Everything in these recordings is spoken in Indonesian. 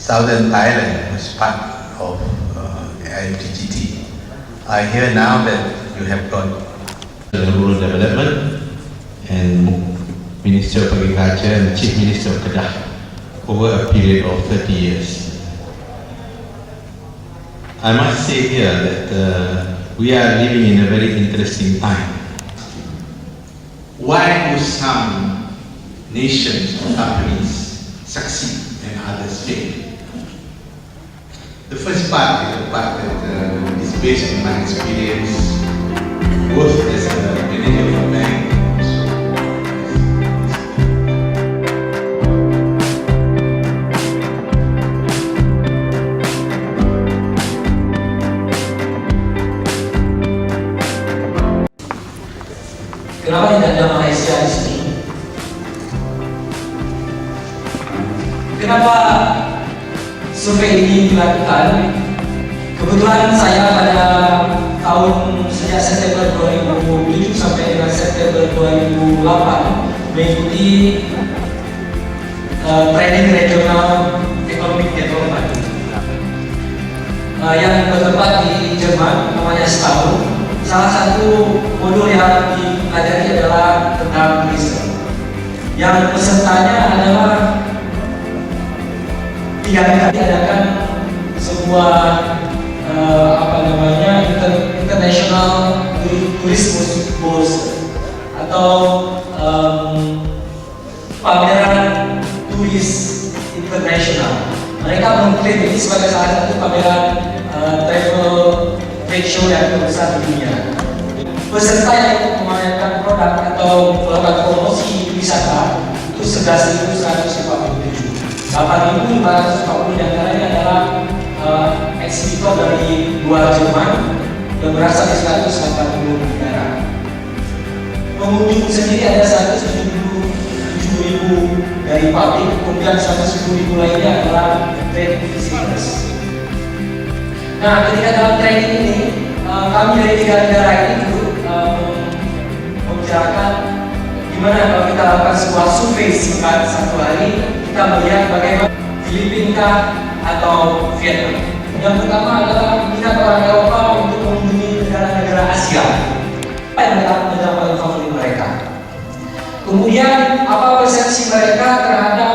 Southern Thailand was part of IFTGT. I hear now that you have got Rural Development and Minister of Agriculture and Chief Minister of Kedah over a period of 30 years. I must say here that we are living in a very interesting time. Why do some nations or companies succeed and others fail? The first part is the part that is based on my experience, both as a manager of a bank. Kenapa tidak ada Malaysia di sini? Kenapa survei ini dilakukan? Kebetulan saya pada tahun sejak September 2007 sampai dengan September 2008 mengikuti training regional economic development yang bertempat di Jerman, namanya setahun. Salah satu modul yang dipelajari adalah tentang turisme. Yang pesertanya adalah 3 kali diadakan sebuah international tourism bus atau pameran turis internasional. Mereka mengklaim ini sebagai salah satu pameran travel trade show yang terbesar di dunia. Peserta yang ikut memamerkan produk atau melakukan promosi wisata itu 11.147. 8.540 diantaranya adalah eksibitor dari luar Jerman yang berasal dari 180 negara. Pengunjung sendiri ada 177.000 dari publik, kemudian 110.000 lainnya adalah trade visitors. Nah, ketika dalam training ini, kami dari 3 negara ini membicarakan gimana kalau kita lakukan sebuah survei singkat 1 hari, kita melihat bagaimana Filipina atau Vietnam. Yang pertama adalah minat orang Eropa untuk mengunjungi negara-negara Asia. Apa yang menjadi paling favorit mereka? Kemudian apa persepsi mereka terhadap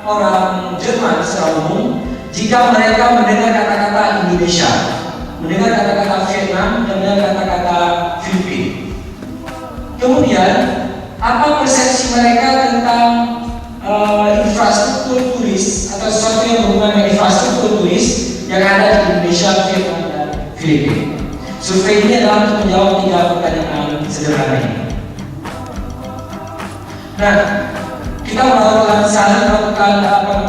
orang Jerman secara umum jika mereka mendengar kata-kata Indonesia, mendengar kata-kata Vietnam, dan mendengar kata-kata Filipina. Kemudian apa persepsi mereka tentang infrastruktur turis atau sesuatu yang berhubungan dengan infrastruktur turis yang ada di Indonesia, Vietnam, dan Filipina. Survei ini adalah untuk menjawab 3 pertanyaan sederhana ini. Nah, kita melakukan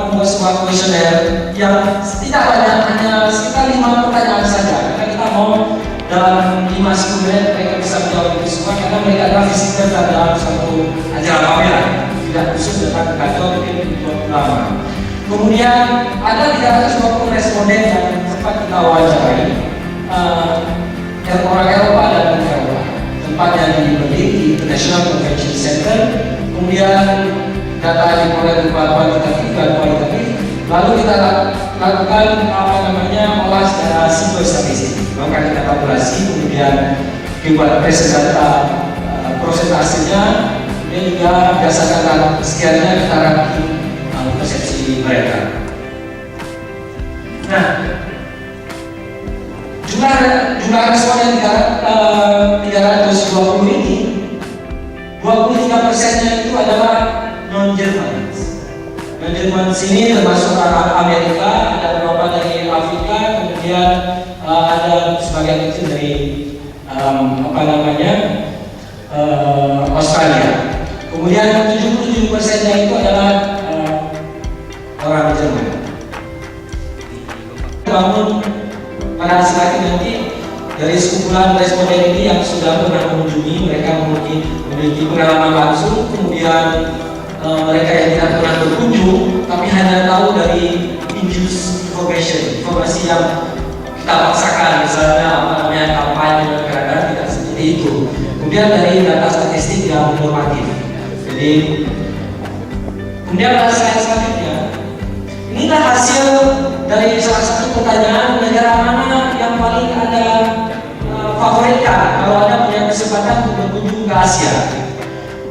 membuat sebuah kuesioner yang tidak banyak, hanya sekitar 5 pertanyaan saja. Karena kita mau dalam 5-10 menit mereka bisa menjawab itu semua, karena mereka adalah visitor dalam suatu acara pameran, tidak khusus datang ke kantor mungkin untuk lama. Kemudian ada 320 responden yang sempat kita wawancarai, orang Eropa dan Eropa. Tempatnya di Berlin, di International Convention Center. Kemudian data diperoleh berupa kuantitatif dan kualitatif. Lalu kita lakukan olah secara simpel statistik. Maka kita kalkulasi, kemudian dibuat prosentasenya, dan juga berdasarkan sekiannya kita ranking persepsi mereka. Nah, jumlah respon yang 320 ini, 23%-nya itu adalah non-Jerman. Non-Jerman sini termasuk orang Amerika, ada beberapa dari Afrika, kemudian ada sebagian kecil dari Australia. Kemudian 77%-nya itu adalah orang Jerman. Bangun pada hasil akhir nanti dari sekumpulan responden ini yang sudah pernah mengunjungi, mereka memiliki pengalaman langsung, kemudian mereka yang tidak pernah berkunjung tapi hanya tahu dari induced informasi yang kita paksakan, misalnya kampanye, kadang tidak seperti itu. Kemudian dari data statistik yang normatif. Jadi kemudian slide selanjutnya Inilah hasil dari salah satu pertanyaan, negara mana yang paling Anda favoritkan kalau Anda punya kesempatan untuk berkunjung ke Asia.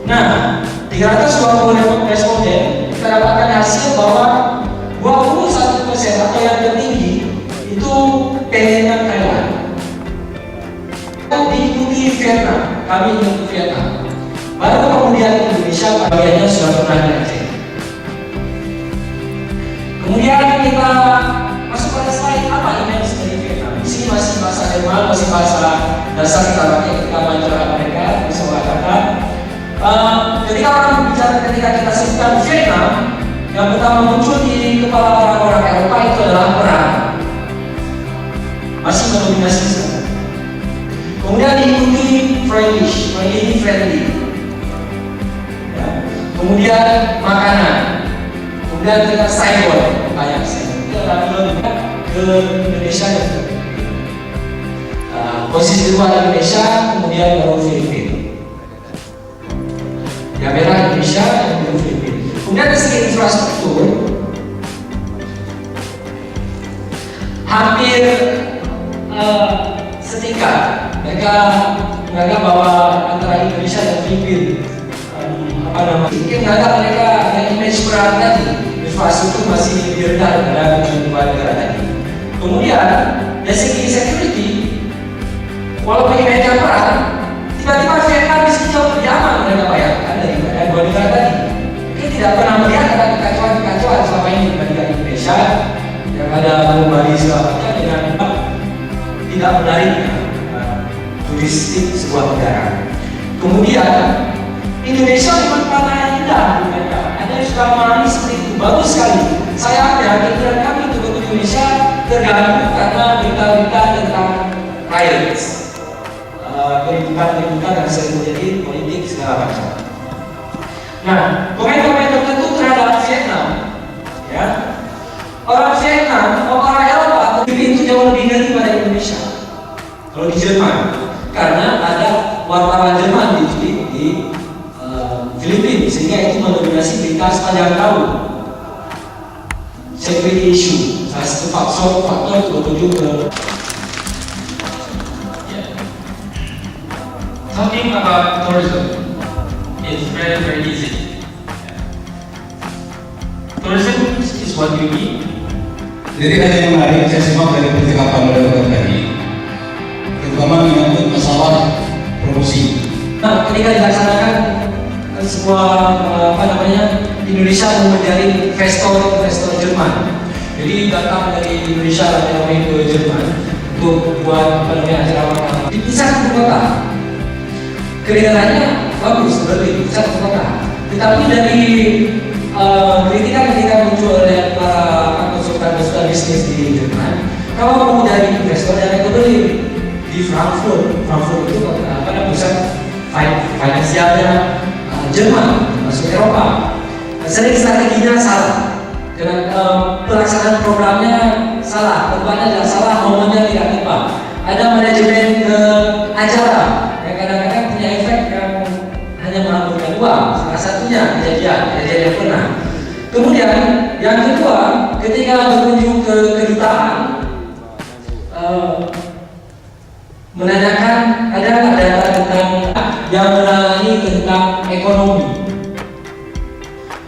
Nah, 320 responden kita dapatkan hasil bahwa 21% atau yang tertinggi itu pengennya Thailand. Diikuti Vietnam, kami ikut Vietnam. Baru kemudian Indonesia bagiannya sudah pernah di Aceh. Kemudian kita masuk pada slide apa image dari Vietnam. Di sini masih bahasa Jerman, masih bahasa dasar kita pakai ketika wawancara mereka bisa mengatakan. Ketika orang bicara, ketika kita sebutkan Vietnam, yang pertama muncul di kepala orang-orang Eropa itu adalah perang. Masih mendominasi sana. Kemudian diikuti friendly. Ya. Kemudian makanan. Kemudian kita Saigon, banyak Saigon. Kita lalu ke Indonesia dan posisi kedua Indonesia, kemudian baru Filipina. Yang merah Indonesia, yang baru Filipina. Kemudian dari segi infrastruktur, hampir setingkat. Mereka menganggap bahwa antara Indonesia dan Filipina mungkin menganggap mereka yang image perang tadi, infrastruktur masih lebih rendah daripada kedua negara tadi. Kemudian dari segi security, walaupun image perang, tiba-tiba Vietnam di sini jauh lebih aman mereka bayangkan daripada dua negara tadi. Mungkin tidak pernah melihat ada kekacauan selama ini dibandingkan Indonesia yang ada kembali segala macam dengan tidak menariknya turistik sebuah negara. Kemudian Indonesia memang tanah indah mereka. Ada yang sudah memahami seperti itu, bagus sekali. Saya ada keinginan kami untuk ke Indonesia terganggu karena berita-berita tentang riots, keributan yang sering terjadi politik segala macam. Nah, komen-komen tertentu terhadap Vietnam, ya. Orang Vietnam, orang Eropa atau itu jauh lebih ngeri pada Indonesia. Kalau di Jerman, karena ada wartawan Jerman di Filipina, sehingga itu mendominasi berita sepanjang tahun. Security issue, salah satu faktor untuk bertujuh ke. Talking about tourism is very easy. Tourism is what you need. Jadi ada yang menarik saya simak dari percakapan moderator tadi, terutama menyangkut masalah promosi. Nah, ketika dilaksanakan sebuah Indonesia mau menjadi investor Jerman. Jadi datang dari Indonesia dan ke Jerman untuk buat acara di pusat kota. Kedengarannya bagus, berarti pusat kota. Tetapi dari kritikan ketika muncul oleh para konsultan bisnis di Jerman, kalau mau dari investor yang beli di Frankfurt itu pusat finansialnya Jerman, masuk Eropa. Sering strateginya salah, dengan pelaksanaan programnya salah, tempatnya tidak salah, momennya tidak tepat. Ada manajemen acara yang kadang-kadang punya efek yang hanya menghamburkan uang. Salah satunya kejadian yang pernah. Kemudian yang kedua, ketika berkunjung ke kedutaan, menanyakan ada data tentang yang menangani tentang ekonomi.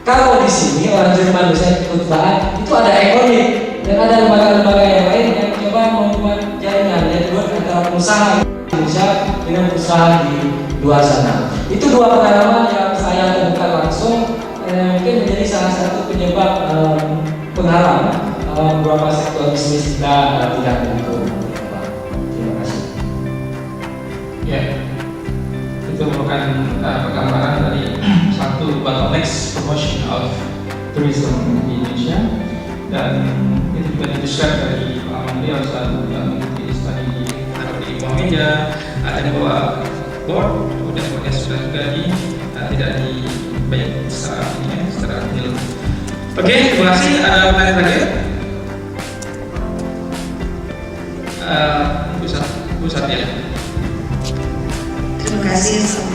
Kalau di sini orang Jerman misalnya kedutaan itu ada ekonomi dan ada lembaga-lembaga yang lain yang coba membuat jaringan network antara pengusaha Indonesia dengan usaha di luar sana. Itu dua pengalaman yang saya temukan langsung mungkin menjadi salah satu penyebab penghalang beberapa sektor bisnis kita tidak untung. Terima kasih. Ya, itu merupakan penggambaran dari satu bottlenecks promotion of tourism di Indonesia, dan itu juga di-describe dari pengalaman beliau saat mengikuti studi di bawah meja, ada di bawah board, kemudian kemudian sudah juga tidak dibayar secara real. Oke, terima kasih. Ada pertanyaan terakhir? Bu Satya. Terima kasih.